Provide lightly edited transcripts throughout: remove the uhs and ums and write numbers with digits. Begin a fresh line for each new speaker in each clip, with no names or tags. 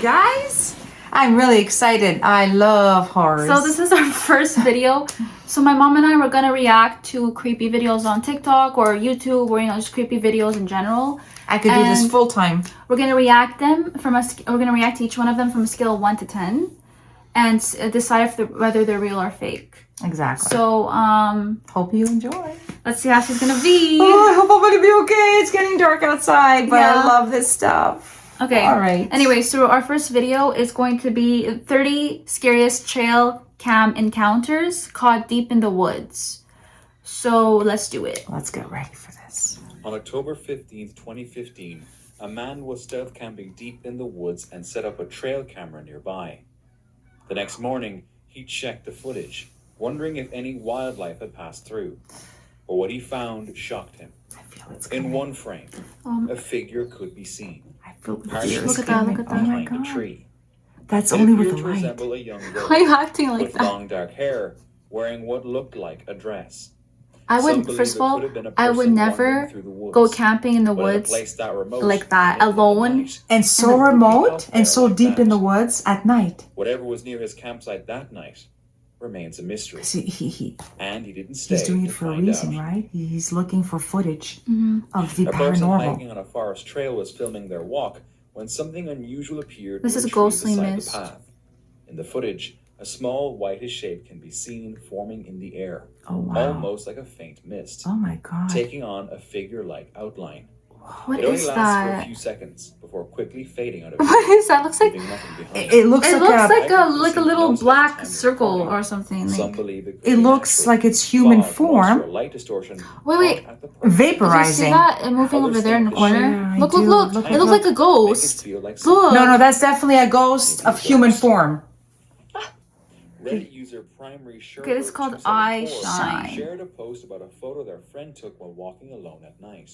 guys. I'm really excited. I love horror.
So this is our first video. So my mom and I were gonna react to creepy videos on TikTok or YouTube, or just creepy videos in general.
I could do this full time.
We're gonna react to each one of them from a scale of 1 to 10, and decide whether they're real or fake.
Exactly.
So
hope you enjoy.
Let's see how she's gonna be.
Oh, I hope I'm gonna be okay. It's getting dark outside, but I love this stuff.
Okay.
All right.
Anyway, so our first video is going to be 30 scariest trail cam encounters caught deep in the woods. So let's do it.
Let's get ready for this.
On October 15th, 2015, a man was stealth camping deep in the woods and set up a trail camera nearby. The next morning, he checked the footage, wondering if any wildlife had passed through. But what he found shocked him.
I feel it's
in one frame, a figure could be seen.
I feel
Look at that, look at that.
Behind a tree.
That's
It
only with
appeared
the
to
light.
resemble a young girl
Why are you acting like
with
that?
long dark hair, wearing what looked like a dress.
I
Some
would,
believe
first of
it
all,
could have been a
I would
person
never
wandering through the woods.
go camping in the
But at a
woods
place that remote,
like that,
in the
alone.
night,
And so
And
remote and so
like
deep in
that.
the woods at night.
Whatever was near his campsite that night remains a mystery.
See,
And he didn't stay.
he's doing it
to
for a
find
reason,
out.
right? He's looking for footage
Mm-hmm.
of the
A person
paranormal.
hiking on a forest trail was filming their walk when something unusual appeared.
This
near
is
a tree
ghostly
beside
mist.
the path. In the footage, a small whitish shape can be seen forming in the air,
Oh, wow.
almost like a faint mist,
Oh, my God.
taking on a figure-like outline.
What
It only
is
lasts for a
that?
few seconds before quickly fading out of
What
view,
is that? Looks like
leaving nothing behind.
It looks
it
like
looks
a...
like a little black circle or something.
Some
Like,
believe it,
It looks like it's human form.
Light distortion
Wait.
caught at the perfect
did you see
Vaporizing.
that? It moving over there in the corner.
Yeah, I
Look,
do.
look,
Look,
It looks
look.
like a
Make it
ghost.
feel like
Look.
No, that's definitely a ghost of human form.
Reddit user Primary Sherwood
Okay, this is called
274
Eyeshine.
shared a post about a photo their friend took while walking alone at night.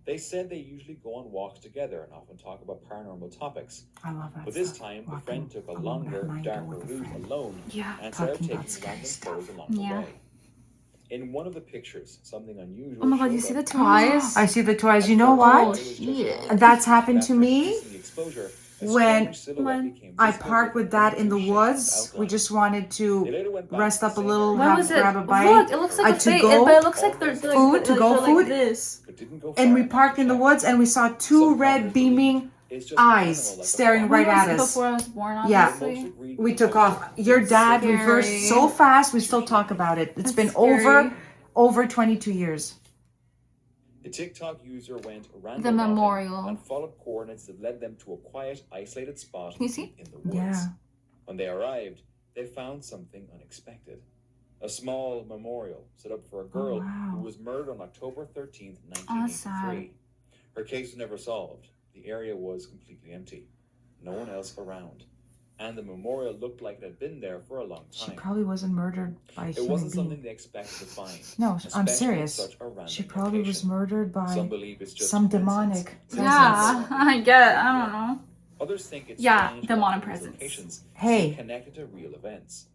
They said they usually go on walks together and often talk about paranormal topics.
I love that
But this
stuff.
time, the
Walking
friend took a
alone
longer,
at night or
darker
with a
route
friend.
alone
Yeah.
and started
Talking
taking
about scary
random
stuff.
photos along
Yeah.
the way. In one of the pictures, something unusual.
Oh my God,
showed
you see the
up.
two eyes?
I see the two eyes. You know
Oh,
what?
shit.
That's happened to
After
me
increasing the exposure, a
when
strange silhouette became
I
visible
parked with
within
Dad in the
shape and
woods. We
outline.
just wanted
They
to
later went back
rest
to
up a
the
little,
same
When
area,
was it?
grab a bite.
Look, it looks like a
to
fake,
go
but it looks like they're
food, to go
like
food.
this.
but didn't go
And
far
we
enough
parked
to
in the
check.
woods and we saw two
Some
red
farmers
beaming
believe it's just an
eyes
animal like a
staring
fox.
right
When was
at
it?
us.
Before I was born,
Yeah.
obviously.
We took off. Your dad
Scary.
reversed so fast, we still talk about it. It's
That's
been
scary.
over 22 years.
The TikTok user went random
The memorial.
and followed coordinates that led them to a quiet, isolated spot
Can you see?
in the woods.
Yeah.
When they arrived, they found something unexpected. A small memorial set up for a girl
wow.
who was murdered on October 13th,
Oh, sad.
1983. Her case was never solved. The area was completely empty. No one else around. And the memorial looked like it had been there for a long
She
time.
probably wasn't murdered by a
It
human
wasn't
being.
something they expected to find.
No, I'm
especially in
serious.
such a random
She probably was
location.
murdered by
Some believe it's just
some
coincidence.
demonic
Yeah, I get. I don't know.
Others think it's
Yeah,
strange
demonic
how these
presence.
locations
Hey.
seem connected to real events.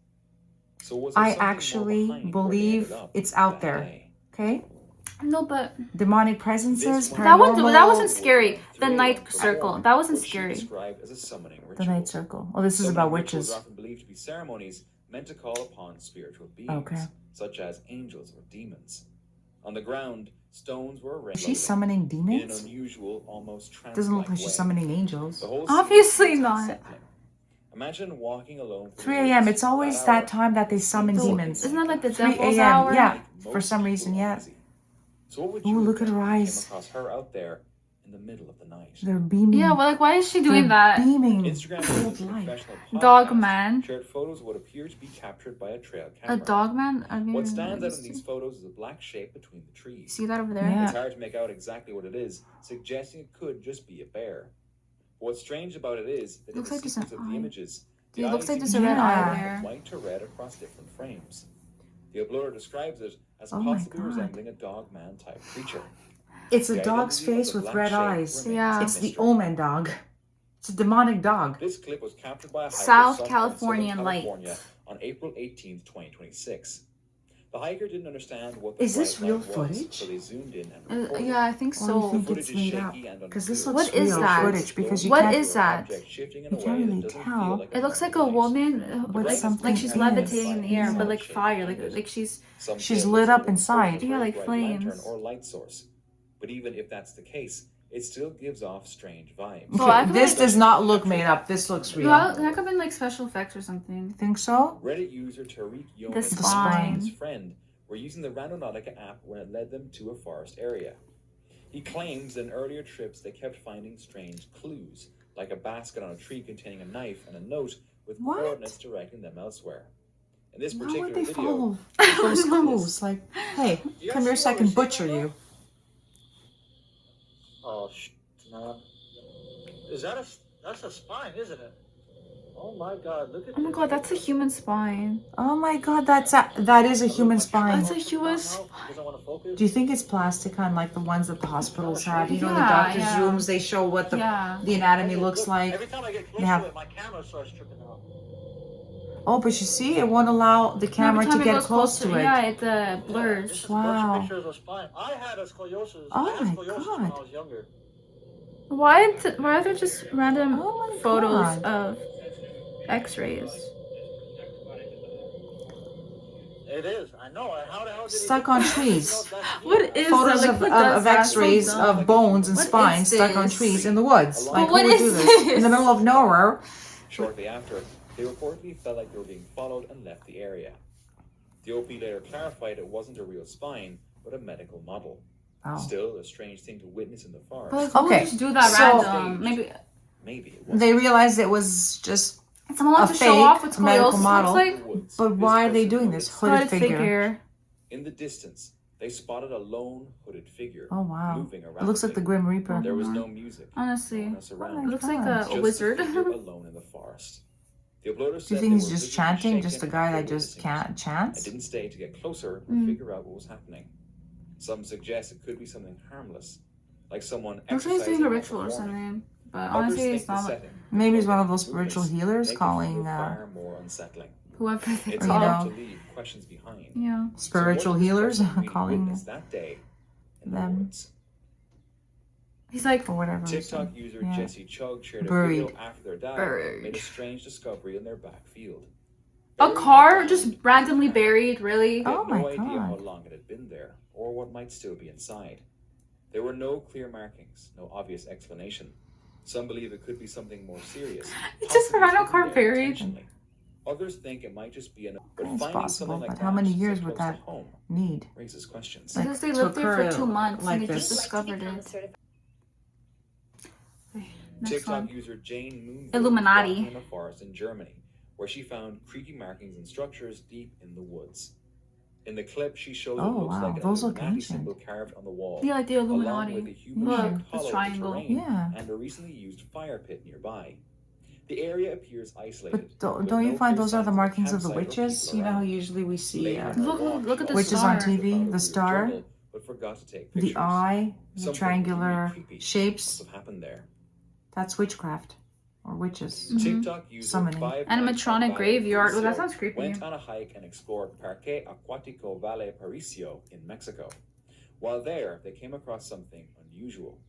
So was there
I
something more
actually
behind where they
believe
ended up
it's out
that
there.
day?
Okay?
No, but
Demonic presences,
This
that
paranormal.
wasn't scary. The night
Performed
circle. That wasn't
what she
scary.
described as a summoning
The
ritual.
night circle. Oh, this is
Summoning
about
rituals
witches.
are often believed to be ceremonies meant to call upon spiritual beings,
Okay.
such as angels or demons. On the ground, stones were arranged
Is she summoning
in an
demons?
unusual, almost trance-like
Doesn't look like she's
way.
summoning angels.
The whole
Obviously
scene was
not.
unsettling. Imagine walking alone. through
3
the
a.m.
woods
It's always
that
that
hour.
time that they summon
So,
demons.
isn't that like the
3
devil's
a.m.
hour?
Yeah,
Most
for some
people
reason, yeah.
uneasy. So what would
Ooh,
you
look at
have
her
done if you
eyes.
came across her out there in the middle of the night?
They're beaming.
Yeah, well, like, why is she doing
They're
that?
beaming
Instagram
cold
user
light.
professional
Dog
podcast
man.
shared photos of what appeared to be captured by a trail
A
camera.
dog man? I mean,
What stands out in these photos is a black shape between the trees.
see that over there?
Yeah.
It's hard to make out exactly what it is, suggesting it could just be a bear. But what's strange about it is that
Looks
in
like
the
there's an
sequence of the
eye.
images,
Dude,
the
it looks
eyes
like
seem
there's
to
a red
be
eye
from
there.
white to red across different frames. The uploader describes it as
Oh my
possibly
God.
resembling a dog-man type creature.
It's a
The
dog's
identity of
face
the
with
black
red
shape
eyes.
remains
Yeah.
a
It's the
mystery.
omen dog. It's a demonic dog.
This clip was captured by a hiker
South
somewhere in
Californian
Southern
light.
California on April 18th, 2026. The hiker didn't understand what the
Is this
bright light
real
was,
footage?
so they zoomed in and recorded.
Yeah, I think
Or do you
so.
think
Footage
it's
is
made up?
shaky and
Because this
unclear.
looks
What is
real
that?
footage because you
What
can't.
is that?
Object shifting in
You
a
can't
way that
really
doesn't
tell.
feel like
It looks like a
normal light.
woman
With
brightness
something
like she's
can be
levitating in the air,
amplified
but
by
like
shape
fire,
and angle.
like she's
Some
She's
say it
lit
looks
up
like a
inside.
Yeah, like
bright lantern
flames.
or light source. But even if that's the case, it still gives off strange vibes.
Well, I
Okay,
could
this
like-
does not look made up. This looks real.
Well, that could have been like special effects or something.
Think so?
Reddit user Tariq Yonis
The
spine.
and his friend were using the Randonautica app when it led them to a forest area. He claims in earlier trips they kept finding strange clues, like a basket on a tree containing a knife and a note with
What?
coordinates directing them elsewhere. In this
Why
particular
would they
video,
follow those clues? Like, hey, come here so I can butcher you.
Oh, no. That's a spine, isn't it? Oh my God, look at
Oh my god, that's a human spine.
Oh my god, that is a human spine.
That's a human
Do you think it's plastic on like the ones that the hospitals have? You know, in the
Yeah,
doctors'
yeah.
rooms, they show what
Yeah.
the anatomy looks like.
Every time I get
They
close
have-
to it, my camera starts tripping out.
Oh, but you see, it won't allow the camera
Every time
to
it
get
goes
close to it.
Yeah, it
This
blurs.
is
Wow.
a bunch of pictures of spine. I had a scoliosis.
Oh
I had
my
scoliosis
God.
when I was younger.
Why are there just random
Oh my
photos
God.
of X-rays?
It is. I know. How the hell did he
Stuck
do
on
that?
trees.
You know, that's
What
weird.
is
Photos
that?
of,
Like,
of,
who does
of
that? So
X-rays
dumb.
of bones and
What
spines
is
stuck on
this?
trees in the woods.
But
Like,
what
who would
is
do this in
this?
the middle of nowhere?
shortly after, they reportedly felt like they were being followed and left the area. The OP later clarified it wasn't a real spine, but a medical model.
Oh.
Still, a strange thing to witness in the forest.
But like, who
Okay,
would just do that
so-
random? Maybe
Maybe it wasn't.
They realized it was just.
someone wants
A
to show off what
fake medical
scoliosis
model.
looks like.
The woods,
But
this
why are they
person
doing
noted
this?
something.
Hooded figure.
In the distance, they spotted a lone hooded figure
Oh wow!
moving
It
around.
looks like the Grim Reaper.
There was no music.
Honestly,
No one else around.
Oh
it
my
looks like
God.
a
Just the
wizard.
figure alone in the forest. The uploader
Do
said
you think
they
he's
were
just
visibly
chanting?
shaken
Just a guy that
after
just
witnessing it, and
chants?
didn't stay to get closer
Mm.
and figure out what was happening. Some suggest it could be something harmless, like someone
Looks like he's
exercising
doing a
while
ritual or
performing.
something. But
Others
honestly,
think
it's
the
not
setting,
Maybe he's one of
movements,
those spiritual healers
make it
calling
feel far more unsettling.
whoever they
It's
You
call.
hard
know.
to leave questions behind.
Yeah.
spiritual
So what did this
healers
person really
calling
witness that day in the
them.
woods?
He's like,
or whatever.
TikTok user
Yeah.
Jesse Chug shared a
Buried.
video after their dad
Buried.
made a strange discovery in their back field.
a
Buried
car
in the
just
ground.
randomly buried, really?
They had
Oh my
no idea how
God.
long it had been there, or what might still be inside. There were no clear markings, no obvious explanation. Some believe it could be something more serious.
It's just a
possibly
random
hidden
car
there
buried.
intentionally. Others think it might just be an. But
It's
finding
possible,
something like
but
that
how many
so
years
close
would
to
that
home
need?
raises questions.
Like,
Because they
to
lived there
occur
for 2 months
like
and they
this.
just discovered it. Next
TikTok
one.
user Jane Moon
Illuminati.
was walking in a forest in Germany, where she found creaky markings and structures deep in the woods. In the clip, she shows
Oh,
what looks
wow,
like an
those look
Illuminati
ancient.
symbol carved on the wall,
Yeah, like the
along with
Illuminati.
a human
Look,
shaped
this
hollow in the
triangle.
terrain
Yeah.
and a recently used fire pit nearby. The area appears isolated.
But don't,
with
don't you
no
find
clear
those are the
signs of a
markings of the
campsite or
witches?
people
You know how
around.
usually we see
Later on
Look,
her walk,
look
she
at the
also
Witches on
star.
found a
TV,
weird
the star,
journal, but forgot to take
the
pictures.
eye, the
Something
triangular
really creepy must
shapes.
have happened there.
That's witchcraft or witches.
Mhm.
TikTok user
Summoning.
5
Animatronic graveyard. Well, that sounds creepy.
went on a hike and explored Parque Acuático Valle Paricio in Mexico. While there, they came across something unusual.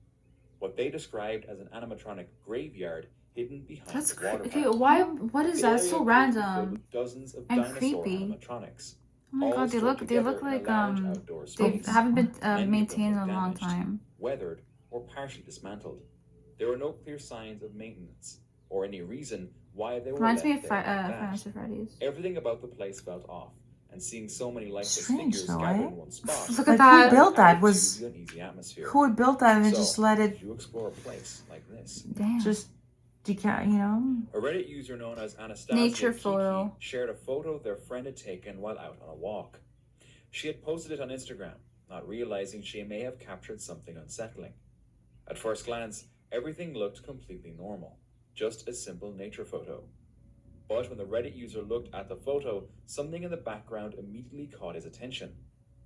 What they described as an animatronic graveyard hidden behind
That's
the water
okay.
fountain.
Why? What is
The
that?
area
So
appeared to be
random.
filled with dozens of
and
dinosaur
creepy.
animatronics.
Oh my
all
god, they
stored
look
together
like
in a large outdoor
they
space.
haven't been
Many of them
maintained in
were
a long
damaged,
time.
weathered, or partially dismantled. There were no clear signs of maintenance or any reason why they were
Reminds me
left
of
there like that.
Fantasy Freddy's.
Everything about the place felt off, and seeing so many lifeless
Strange
figures
though,
gathered
eh?
in one spot.
Look
Like,
at that.
who built that?
added
Was
to the uneasy atmosphere.
who would build that and then
So,
just let it
if you explore a place like this.
Damn.
just decay? You know?
A Reddit user known as Anastasia
Nature
Kiki
photo.
shared a photo their friend had taken while out on a walk. She had posted it on Instagram, not realizing she may have captured something unsettling. At first glance, everything looked completely normal, just a simple nature photo. But when the Reddit user looked at the photo, something in the background immediately caught his attention.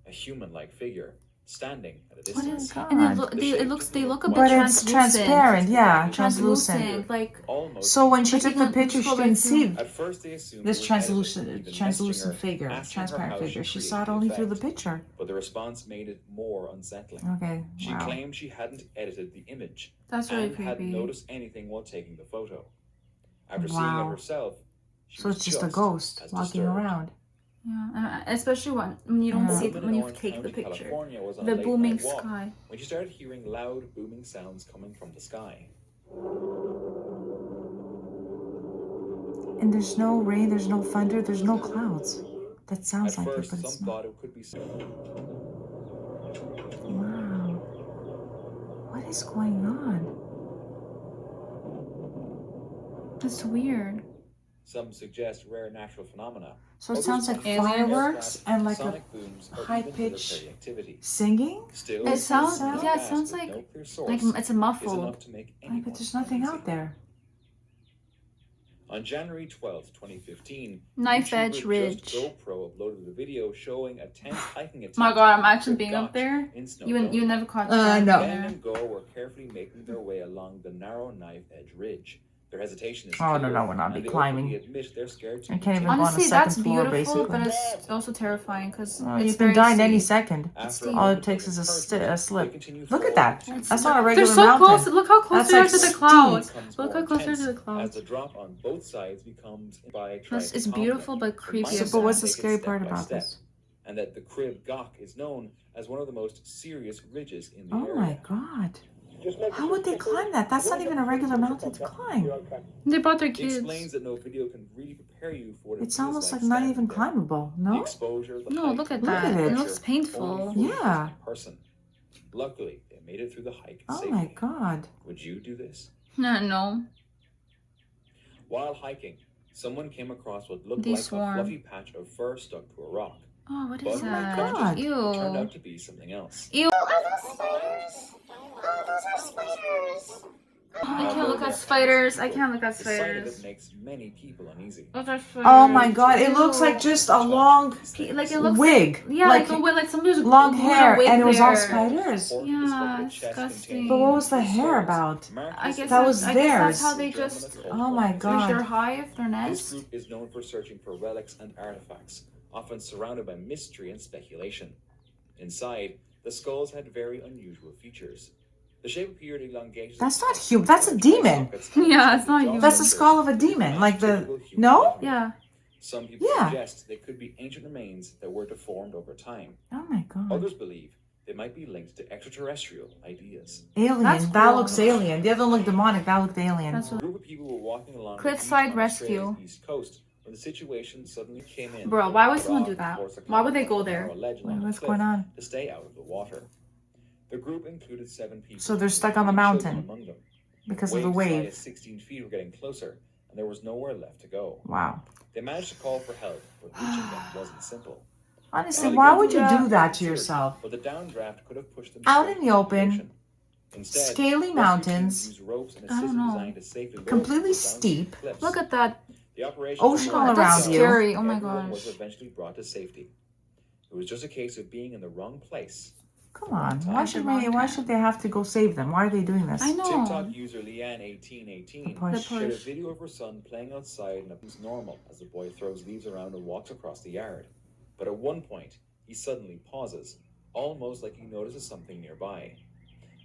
A human-like figure, standing at a
What
distance.
is
God.
and
The
it looks
shape
they look a
took
bit
But
the
it's
translucent.
transparent, yeah,
Translucent,
translucent.
like
Almost.
So when she
Like
took
you
the
can
picture, she
scroll
didn't
right
see
At first, they assumed
this
it was
translucent,
edited, even
translucent
messaging her,
figure,
asking her
transparent
how
figure. She
created
saw it
the
only through the
effect.
picture.
But the response made it more unsettling.
Okay,
She
wow.
claimed she hadn't edited the image
that's really
and hadn't
creepy.
noticed anything while taking the photo. After seeing it
Wow.
herself, she
So
was
it's just a ghost
as
walking
disturbed.
around.
Yeah, especially when you don't
Yeah.
see
A
it
woman
when
in
you
Orange
take the
County,
picture.
California, was on
The
a late
booming
night walk
sky.
when she started hearing loud booming sounds coming from the sky.
And there's no rain, there's no thunder, there's no clouds. That sounds
At
like
first,
it, but
some
it's not.
thought it could be
Wow. What is going on?
That's weird.
Some suggest rare natural phenomena.
So it
Others
sounds like
point to
fireworks
aircraft,
and like a
sonic booms, or even
high-pitched
military activity.
singing?
Still,
It sounds
sound?
yeah, it
gas
sounds
with
like
no clear source
like it's a
is
muffled.
enough to make
Right,
anyone
but there's nothing
uneasy.
out there.
On January 12th, 2015,
Knife Edge
YouTuber
Ridge.
Just GoPro uploaded a video showing a tense hiking attempt.
My God, I'm actually
with
being up
Gotch
there.
in Snow
You
Dome.
never caught
No.
Ben
there.
and Go were carefully making their way along the narrow Knife Edge Ridge. Their hesitation is
Oh,
clear,
no, we're not
and they
climbing.
openly admit they're scared to
I can't even
continue.
go on a
Honestly,
second
that's
floor,
beautiful,
basically.
but it's also terrifying because
Oh,
it's
you can
very
die in any
steep.
second.
After
All
a
All
moment
it takes
of
is
encouragement,
a
they
slip.
continue
Look at
forward
that.
to
That's not a
They're
regular
so
mountain.
close. Look how close
That's
they are
like
to the
steep.
clouds.
becomes
Look
more
how close they are to
intense
the
as
clouds.
the drop on both sides becomes by
It's beautiful but creepy.
So,
as
but what's
well.
the scary part about this?
And that the Crib Gach is known as one of the most serious ridges in the
Oh
area.
my God. How would they climb that? That's not even a regular mountain to climb.
They brought their
He
kids.
explains that no video can really prepare you for what it
It's
feels
almost like
like
not
standing
even
there.
climbable,
The
no?
exposure, the
No,
height,
look at
the
that.
pressure,
It
looks painful.
only fully
Yeah.
in person. Luckily, they made it through the hike
Oh
safely.
my God.
Would you do this?
No.
While hiking, someone came across what looked
They
like
swarm.
a fluffy patch of fur stuck to a rock.
Oh, what
But
is
when
that?
they touched
God.
it, it turned
Ew.
out to be something else.
Ew. I
Although
can't look
they're
at spiders. I
harmless
can't look at
the sight of
spiders.
it makes many people uneasy.
Those are spiders.
Oh my God. It looks
Ew.
like just a long
Like it looks
wig.
Like, yeah,
like
like a wig. Like somebody was
long
glued a
hair,
wig
and it was all
there.
spiders.
Yeah, disgusting.
But what was the hair about?
I guess
That was
I guess that's
theirs.
how they just
Oh my
like
God.
their hive, their
This
nest.
group is known for searching for relics and artifacts, often surrounded by mystery and speculation. Inside, the skulls had very unusual features. The shape appeared elongated.
That's not human. That's a demon.
Yeah, it's not human.
That's the skull of a demon. Like the... No?
Yeah.
Some people
Yeah.
suggest they could be ancient remains that were deformed over time.
Oh my God.
Others believe they might be linked to extraterrestrial ideas.
Alien.
That's
That
cool.
looks alien. The other one looked demonic. That looked alien.
That's
A group of people were walking along the
Cliffside
beach on
Rescue.
Australia's East Coast when the situation suddenly came in.
Bro, why would
A
someone
rock
do that?
forced a
Why would they
couple
go
on a
there?
narrow ledge
Wait,
along the
what's
cliff
going on?
to stay out of the water. The group included 7 people.
So they're stuck on the
including children
mountain
among them.
because of the
Waves as high
wave.
as 16 feet were getting closer, and there was nowhere left to go.
Wow.
They managed to call for help, but reaching them wasn't simple.
Honestly,
Well,
why
they
would you
got-
do that to yourself?
But the downdraft could have pushed them
Out
straight
in the
into
open,
ocean. Instead,
scaly
rescue teams
mountains,
used ropes and a
I don't
system
know.
designed to safely lower
completely
people down
steep.
cliffs.
Look at that.
The operation
Ocean all
was
around
That's
you.
scary. Oh my
Everyone was
gosh.
eventually brought to safety. It was just a case of being in the wrong place.
Come on.
Time.
Why should they have to go save them? Why are they doing this?
I know.
TikTok user Leanne1818
The push.
shared a
push.
video of her son playing outside and it was normal as the boy throws leaves around and walks across the yard. But at one point, he suddenly pauses, almost like he notices something nearby.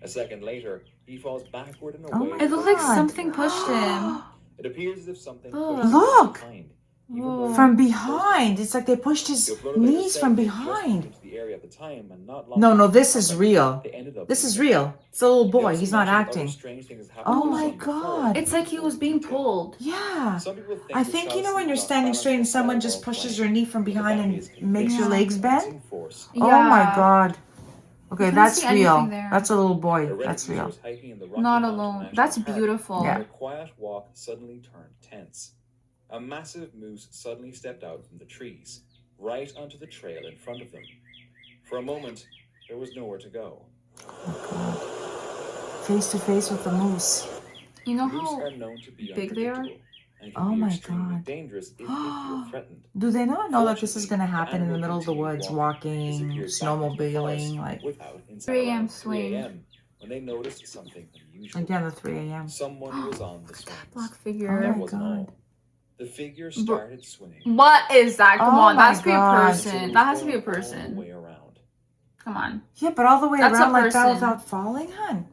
A second later, he falls backward in a
Oh
way.
my
It looked like
God.
something pushed him.
It appears as if something
Look.
pushed him
Look.
behind.
Whoa.
From behind. It's like they pushed his
The uploader later
knees
said
from
they just
behind.
moved into the area at the time and not long
No,
after
this
it
is
happened,
real.
they ended up
This is
leaving.
real. It's a little
They
boy.
also
He's not
mentioned other
acting.
strange things happened
Oh
to
my
him before.
God.
It's like he was being pulled.
Yeah.
Some people think
I
the
think, you
child
know, when
sleep
you're
lost
standing
balance
straight and
while
someone
while
just pushes
playing.
your knee from
But the
behind
body
and
is
makes your
Yeah.
legs bend?
balancing force.
Oh my
Yeah.
God. Okay,
couldn't
that's
see
real.
anything there.
That's a little
A
boy.
Reddit
That's
user
real.
was hiking in the Rocky
Not
Mountain
alone.
National
That's
Park
beautiful.
Yeah.
when a quiet walk suddenly turned tense. A massive moose suddenly stepped out from the trees, right onto the trail in front of them. For a moment, there was nowhere to go.
Face to face with the moose.
You know
Moose
how
are known to be
big they are?
unpredictable. and
Oh
can be
my
extremely
God.
dangerous if they feel threatened.
Do they not know that this is
Fortunately,
going to happen in the
animal
middle of the
continued
woods,
walking,
walking,
disappeared back into the forest
snowmobiling, like
without incident.
3 a.m.
Around 3
swing.
a.m. when they noticed something unusual.
again the 3 a.m.
Someone was on the
That
swings.
black
Oh
figure.
That
my
wasn't
God.
all. The figure started swinging.
What is that? Come
Oh
on, that
my
has to be a
God.
until it
person.
was
That has to be a
going all the
person.
way around.
Come on.
Yeah, but all the way
That's a
around like that
person.
without falling, hun.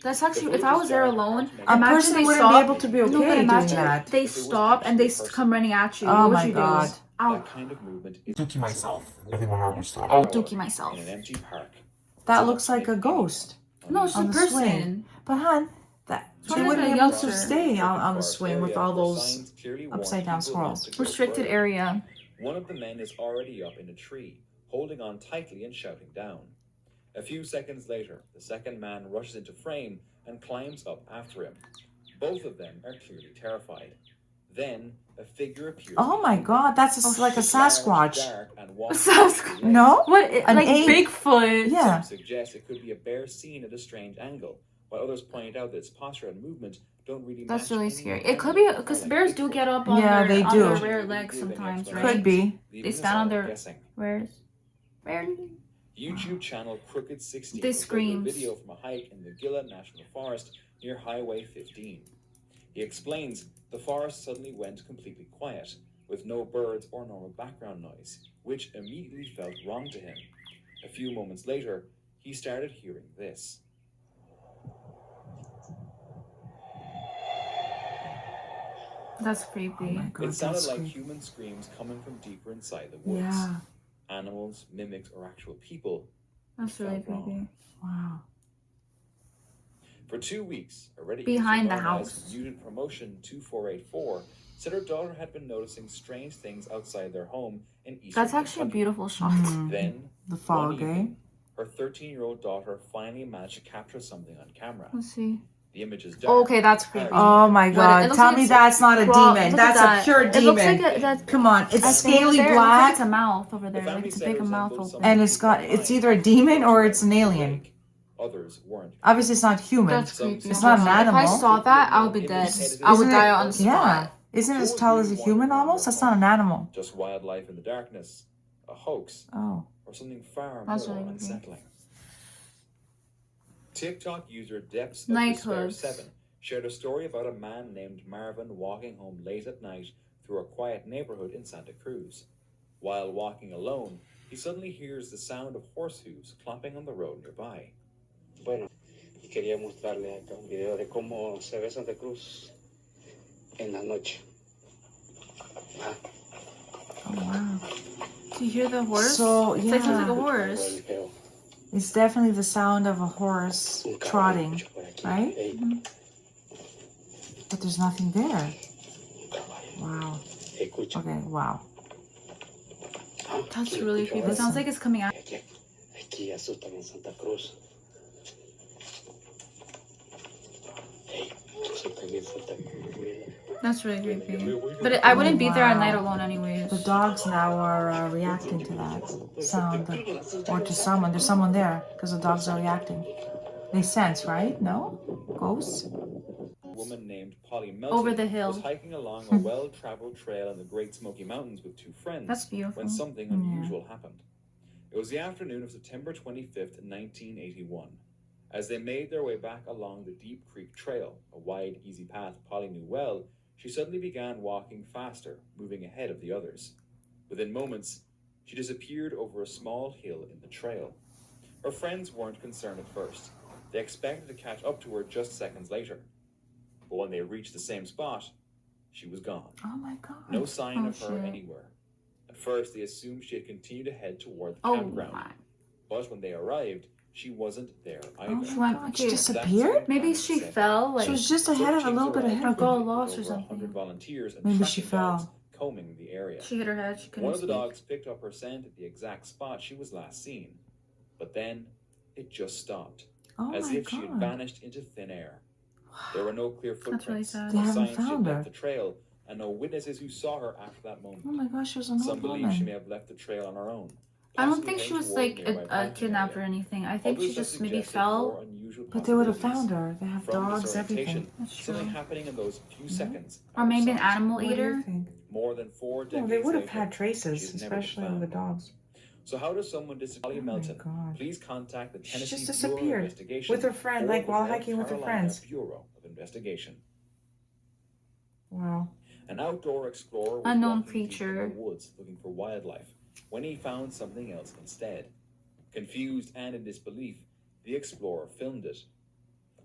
That's
The
actually, if
footage
I
is
was there
dark,
alone,
hard to make
A
out.
imagine
person
they
wouldn't
stop.
be able to be
No, but
okay doing
imagine
that.
they
If it was
stop and they
actually a person.
come running at you.
Oh
What would
my
you
God.
do? Ow.
That kind of movement is
Dookie myself. Everyone always
I'll
thought.
dookie myself.
in an empty park.
That
It's
looks
enough
like
to
a
make anyone
ghost.
No, it's
On
a
the
person.
swing. But hun, that
It's
they
probably
wouldn't
like
be
a
able to
youngster.
stay on the
Forest
swing with
area
all
where
those
signs clearly warn
upside down
people not
squirrels.
to go
Restricted
further.
area.
One of the men is already up in a tree, holding on tightly and shouting down. A few seconds later, the second man rushes into frame and climbs up after him. Both of them are clearly terrified. Then a figure appears.
Oh my
behind them.
God, that's like a
It's large,
Sasquatch.
dark, and walks
Sasquatch.
with legs.
No?
What?
An
Like
ape.
Bigfoot.
Yeah.
Some suggest it could be a bear seen at a strange angle, while others point out that its posture and movement don't really
That's
match
really
any
scary. It
animal,
could be
more
because
like
bears do
Bigfoot.
get up on
Yeah,
their
they
on
do.
their rear legs sometimes, right?
Could be.
Leaving
They
us
stand on
all
their
guessing.
rears. Rarely.
YouTube channel Crooked 16
This
uploaded a
screams.
video from a hike in the Gila National Forest near Highway 15. He explains the forest suddenly went completely quiet, with no birds or normal background noise, which immediately felt wrong to him. A few moments later, he started hearing this.
That's creepy.
Oh my God,
It sounded
that's
like
creepy.
human screams coming from deeper inside the woods.
Yeah.
Animals, mimics, or actual people.
That's
It
really
felt wrong.
creepy.
Wow.
For 2 weeks, a Reddit
Behind
user
the
known as
house.
Mutant Promotion 2484 said her daughter had been noticing strange things outside their home in eastern
That's actually a
Kentucky.
beautiful shot.
Mhm.
Then,
The
one
fog, eh?
evening, her 13-year-old daughter finally managed to capture something on camera.
Let's see.
The image is dark.
Okay, that's creepy.
Oh my
What, it
God.
looks
Tell
like
me
it's
that's not a
raw-
demon.
look
That's
at
a
that.
pure
It
demon.
looks like that.
Come on. It's
I think
scaly
there, It looks
black.
like it's a mouth over
The
there. Like
family
it's a
said it
big mouth
resembles
open.
something
And it's got,
from
it's
behind.
either a demon or
Others
it's an
were
alien.
awake, Others weren't.
Obviously, it's not human.
That's
Some
creepy.
It's not an
If I
animal.
saw that, I would be dead. I would
Isn't
die
it-
on the spot.
Yeah. Isn't it as tall as a human almost? That's not an animal.
Just wildlife in the darkness, a hoax,
Oh.
or something far
That's
more
really creepy.
unsettling. TikTok user Depths of
Night
Despair
hooks.
7 shared a story about a man named Marvin walking home late at night through a quiet neighborhood in Santa Cruz. While walking alone, he suddenly hears the sound of horse hooves clopping on the road nearby.
Bueno, y quería mostrarles acá un video de cómo se ve Santa Cruz en la noche. Ah,
Oh, wow.
Do you hear the horse?
So,
It's like sounds like a
yeah.
horse.
el video.
It's definitely the sound of a horse
Un caballo
trotting,
escucho por aquí.
right?
Ey,
But there's nothing there.
un caballo.
Wow.
Escucho.
Okay, wow.
Ah,
That's
y
really
escucho
creepy. It
ahora.
sounds like it's coming out.
Aquí asustan en Santa Cruz. Ey, asustan en Santa Cruz. Mira.
That's really creepy. But I wouldn't be there at night alone anyways.
The dogs now are reacting to that sound, or to someone. There's someone there because the dogs are reacting. They sense, right? No? Ghosts?
A woman named Polly Melton
Over the hill.
was hiking along a well-traveled trail in the Great Smoky Mountains with two friends
That's beautiful.
when something unusual happened. It was the afternoon of September 25th, 1981. As they made their way back along the Deep Creek Trail, a wide, easy path Polly knew well, she suddenly began walking faster, moving ahead of the others. Within moments, she disappeared over a small hill in the trail. Her friends weren't concerned at first. They expected to catch up to her just seconds later. But when they reached the same spot, she was gone.
Oh my God.
No sign
Oh,
of her
shit.
anywhere. At first, they assumed she had continued to head toward the
Oh
campground.
my.
But when they arrived, she wasn't there either.
Oh
She
my
went-
God. She
okay.
disappeared?
Maybe she fell. Like
She was just ahead of a little bit ahead
Or
of
got
me.
lost or
Over 100
something.
volunteers and
Maybe she
tracking dogs
fell.
combing the area.
She hit her head. She couldn't
One of the
speak.
dogs picked up her scent at the exact spot she was last seen. But then, it just stopped,
Oh
as
my
if she had
God.
vanished into thin air. There were no clear
That's really
footprints,
sad.
They
no
haven't
signs she had
found her.
left the trail, and no witnesses who saw her after that moment.
Oh my gosh, she was an
Some
old
believe she may
woman.
have left the trail on her own,
I don't
possibly
think she
heading
was
toward
like
nearby
a
parking
kidnapper or
area.
anything. I think
Others
she
have
just maybe
suggested more
fell.
unusual
But they would have
possibilities.
found her. They have
From
dogs, everything.
disorientation,
That's
something
true.
happening in those few seconds.
Or
out of
maybe an
sight.
animal
What do you
eater.
think?
More than 4 decades
Well, they would have
later,
had traces,
she's never been
especially
found.
the dogs.
So how does someone disappear?
Oh my
Melton,
God.
please contact the
She
Tennessee
just
Bureau of
disappeared
Investigation
with her friend,
or
like
the
while
North
hiking with her
Carolina
friends.
Bureau of Investigation.
Wow.
An outdoor explorer was
Unknown
walking deep in
creature.
the woods looking for wildlife when he found something else instead. Confused and in disbelief, the explorer filmed it.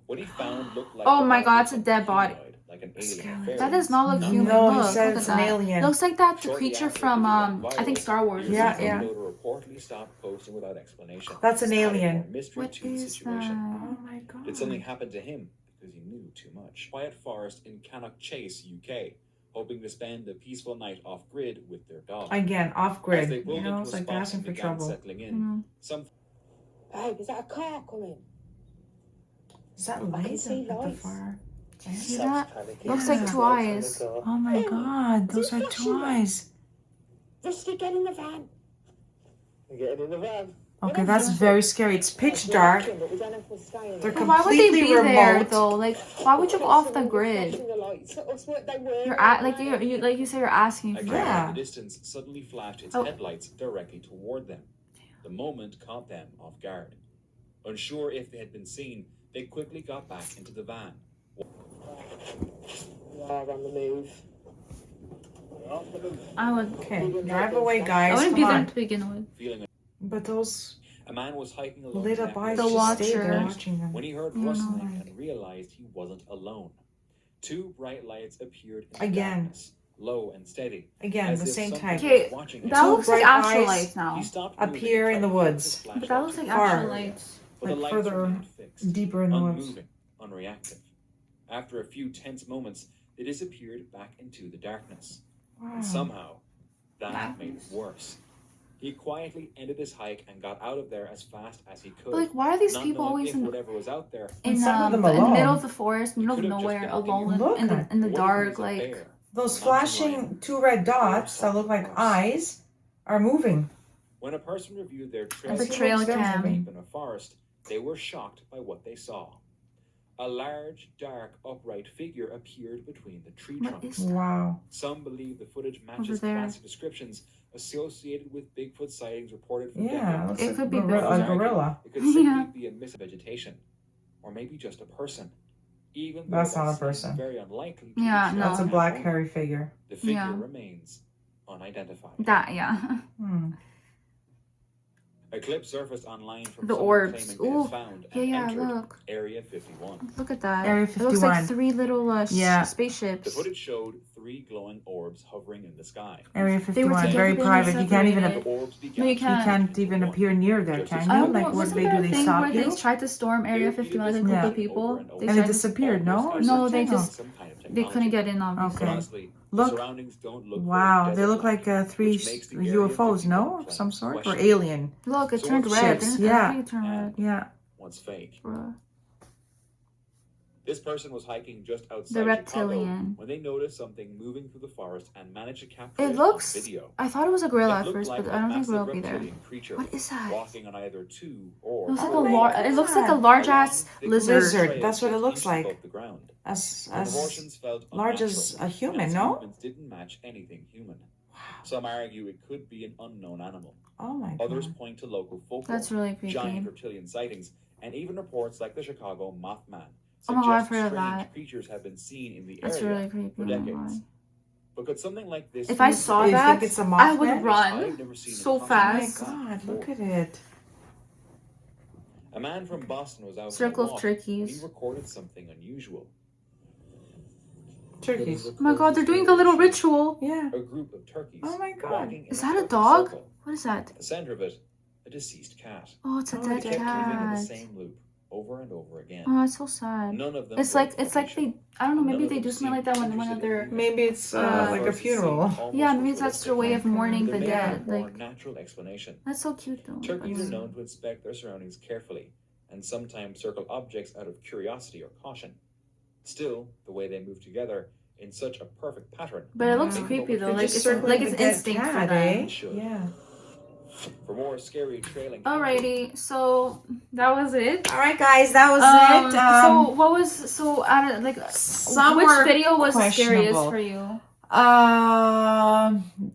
What he found looked like
Oh
the
my
body
God,
of
it's a
some
dead body.
humanoid, like an alien
Skeleton.
fairy.
That does not look
No,
human.
he
Look,
said
look
it's
at
an
that.
alien.
Looks like that the
Shortly
creature
after
from
the video went
I think
viral,
Star Wars.
users
Yeah,
on
yeah.
Uploader reportedly stopped posting without explanation.
That's an
adding
alien.
more mystery
What
to the
is
situation.
that?
Oh my God.
Did something happen to him because he knew too much? Quiet forest in Cannock Chase, UK, hoping to spend a peaceful night off grid with their dog.
Again, off
As
grid.
they
You
pulled
know,
into
it's
a
like they're
spot
asking
and
for
began
trouble.
settling in,
Mm.
some
Babe, is that a car coming?
Is that
I can
light
see
at the
lights.
far?
See
Sam's
that?
panicking.
Looks
Yeah.
like two eyes.
Oh my God, those are two eyes.
Rusty, get in the van.
We're getting in the van.
Okay, that's very scary. It's pitch
We're
dark.
looking, but we don't know if we're staying.
They're
But why would they
completely
be there
remote.
though? Like, why would you go off the grid? You're at like you like you say you're asking
a
for
car
it.
Yeah.
in the distance suddenly flashed its
Oh.
headlights directly toward them. The moment caught them off guard. Unsure if they had been seen, they quickly got back into the van.
We are on the move. We're on the move.
I would.
Okay, drive away,
I
guys.
wouldn't
Come
be there
on.
to begin with.
Feeling
But those
a man was hiking along
lit
the
up eyes
The
just
Necklace
stayed there
Watcher.
watching them.
when he heard
You know,
rustling
like-
and realized he wasn't alone. Two bright lights appeared in the
Again.
darkness, low and steady.
Again,
as
the
if
same
someone
type.
Okay,
was watching him.
That
Two
looks like
bright
actual
eyes.
lights now.
He stopped
Appear
moving
in
and
the
tried to flick
woods.
his
But that
flashlight
looks like
to
Far.
actual
fire.
lights.
But the
Like
lights
further
remained fixed,
deeper in the woods.
unmoving, unreactive. After a few tense moments, they disappeared back into the darkness.
Wow.
And somehow, that made it
Darkness.
worse. He quietly ended his hike and got out of there as fast as he could.
But like, why are these
not
people
knowing
always
if
in
whatever was out there
in
some of them
in the
alone.
middle of the forest, middle of
could have just
nowhere,
been
alone
Look
in the
at-
in the
what if it
dark?
was a
Like,
bear?
Those
Not
flashing
lion.
two red dots that look like eyes are moving.
When a person reviewed their trail
the
see
trail
what's there
cam.
moving.
deep in a forest, they were shocked by what they saw. A large, dark, upright figure appeared between the tree
what
trunks.
is that?
Wow.
Some believe the footage matches
there.
classic descriptions associated with Bigfoot sightings reported from
Yeah,
decades.
looks
It
like
could be
a
Bigfoot.
gorilla.
It could simply
Yeah.
be a miss of vegetation, or maybe just a person. Even though
That's
that
not a
seems
person.
Very unlikely. To
Yeah,
be
no.
That's a
true.
black hairy figure.
The figure
Yeah.
remains unidentified.
That yeah.
Hmm.
A clip surfaced online from
The
someone
orbs.
claiming they
Ooh,
had found
yeah,
and
yeah.
entered
Look,
Area 51.
look at that.
Area
It looks
51.
like three little
Yeah.
The
spaceships.
footage showed 3 glowing orbs hovering in the sky.
Area
They were
51, very
together,
private. You can't even
separated.
The orbs began
No, you
to
can't.
you can't even appear near there,
Just
can
as
you?
I don't
Like,
know.
what
Wasn't
they
there
do?
a
They
thing
stop
where
you?
they tried to storm Area 51 as a group
Yeah.
of people?
And
And they disappeared, no? Or
No, they
something?
just
Some kind of
they
technology.
couldn't get in obviously.
Okay.
Honestly,
Look.
the surroundings don't look
Wow,
very
they look
desert-like,
like three
which makes the Area
UFOs,
51
no? Of
claims
some sort? Or
questionable.
alien?
Look, it
So
turned
what's
red.
ships?
Didn't
Yeah.
I think it turned red?
Yeah.
What's fake?
Bruh.
This person was hiking just outside
The
Chicago
reptilian.
when they noticed something moving through the forest and managed to capture
It
it
looks.
on video.
I thought it was a gorilla
It
at
looked
first,
like
but
a
I don't think
massive
gorilla will be there.
reptilian creature
What is that?
walking on either two or
It looks like
Oh
a
my
large. It looks like a
God.
large ass
long, thick
lizard.
Lizard,
trail
that's what it
just
looks
inches
like.
above the ground.
As
The proportions felt
large as
unnatural,
a
and
human,
its
no?
movements didn't match anything human. Some argue it could be an unknown animal.
Oh my
Others
god.
point to local folklore,
That's really creepy.
giant reptilian sightings, and even reports like the Chicago Mothman
Oh my God, I've
suggest
heard of
strange
that.
creatures have been seen in the
That's
area
really creepy.
for
oh my
decades.
God.
But could something like this
If I
be
saw
You
that,
think it's a
I would
Mothman?
run
I've never seen
so
it.
Oh my
fast.
god, look at it.
A man from Boston was out
Circle
on a
of
walk when he
turkeys.
recorded something unusual.
Turkeys.
Oh my God, they're doing a little ritual.
Yeah.
A group of turkeys.
Oh my God.
walking in
Is that a
perfect
dog?
circle.
What is that?
At the center of it, a deceased cat.
Oh, it's a
Oh,
dead
They kept moving in the
cat.
same loop over and over again.
Oh, it's so sad.
None of them.
It's
were
like they. I don't know. Maybe
None of
they
them
do something like
seemed
that when
interested
they're.
in
Maybe it's like a
First, it seemed
funeral.
almost
Yeah, maybe
ritualistic.
that's their way of mourning
There
the
may be a
dead.
more
Like
natural explanation.
that's so cute though.
Turkeys
But-
are known to inspect their surroundings carefully and sometimes circle objects out of curiosity or caution. Still, the way they move together in such a perfect pattern.
But it looks
Wow.
creepy though.
They're
Like
just
it's
circling
like
the
it's
dead
instinct for
cat,
them.
eh?
Should.
Yeah.
For more scary trailing.
Alrighty, so that was it.
All right, guys, that was it.
So what was so out of like
some
which
were
video was the scariest
questionable.
for you?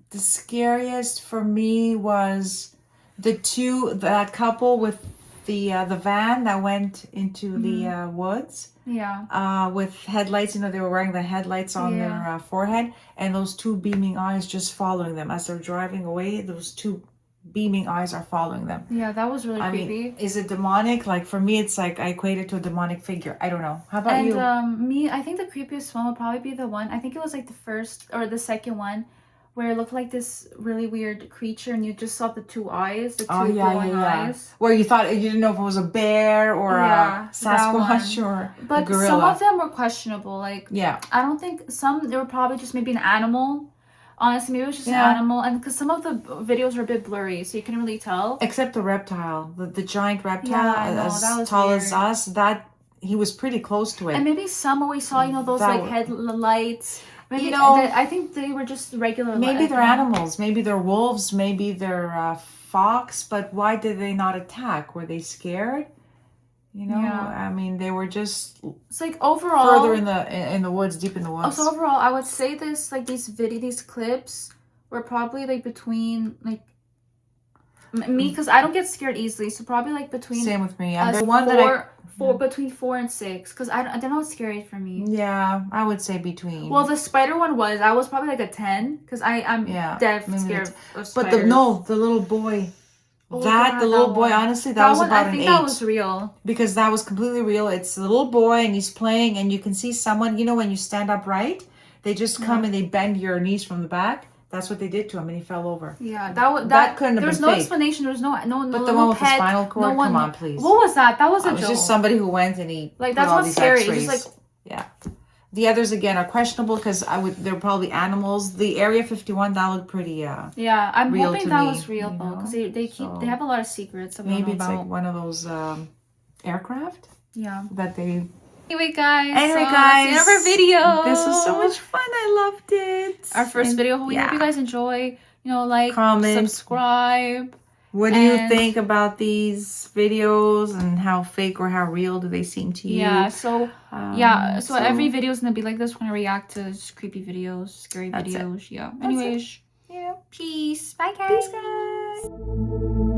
The scariest for me was that couple with the van that went into the woods.
Yeah.
With headlights, they were wearing the headlights on their forehead, and those two beaming eyes just following them as they're driving away. Those two beaming eyes are following them.
Yeah, that was really
I
creepy.
mean, is it demonic? Like for me, it's like I equate it to a demonic figure. I don't know. How about you?
Me, I think the creepiest one would probably be the one. I think it was like the first or the second one, where it looked like this really weird creature, and you just saw the two eyes, the two glowing eyes.
Where you thought you didn't know if it was a bear or a Sasquatch or
But
a gorilla.
some of them were questionable. Like
Yeah.
I don't think they were probably just maybe an animal. Honestly, maybe it was just an animal, and because some of the videos were a bit blurry, so you couldn't really tell.
Except the reptile, the giant reptile,
Yeah, I know, that was
as tall
weird.
as us. That he was pretty close to it.
And maybe some we saw, those
That
like
was-
headlights. Maybe I think they were just regular.
Maybe they're animals. Maybe they're wolves. Maybe they're fox. But why did they not attack? Were they scared?
Yeah.
I mean, they were just
It's like overall
further in the woods, deep in the woods.
So overall, I would say these clips were probably like between like me, because I don't get scared easily, so probably like between
Same with me.
us,
The one that
between 4 and 6, because they're not scary for me.
yeah, I would say between.
Well, the spider one I was probably like a 10, because I'm deaf
maybe
scared
that's-
of
but
spiders.
the little boy.
Oh,
the
yeah,
little
that
boy,
one.
honestly, that was
one,
about
I think
an 8.
that was real.
Because that was completely real. It's the little boy and he's playing, and you can see someone, when you stand upright, they just come and they bend your knees from the back. That's what they did to him, and he fell over.
Yeah, that
couldn't have
There's
been
no
fake.
explanation. There's no
But the one with the
pet,
spinal cord,
no one,
come on, please.
What was that? That was a
It was
joke.
just somebody who went and he
Like,
put
that's
all
not
these
scary.
X-rays.
Just like,
yeah. The others again are questionable because they're probably animals. The Area 51 that looked pretty
yeah, I'm
real
hoping
to
that
me,
was real though, because they have a lot of secrets. That we
maybe
don't know
it's
about.
like one of those aircraft
Yeah.
that they.
Anyway, guys.
Anyway,
so
guys,
that's the end of our video.
This was so much fun. I loved it.
Our first
And,
video. We hope you guys enjoy. Like,
comment,
subscribe.
What do you
and-
think about these videos and how fake or how real do they seem to you?
Yeah. So so every video is gonna be like this. We're gonna react to just creepy videos, scary
That's it.
videos. Yeah. Anyways.
Yeah.
Peace. Bye, guys.
Peace, guys.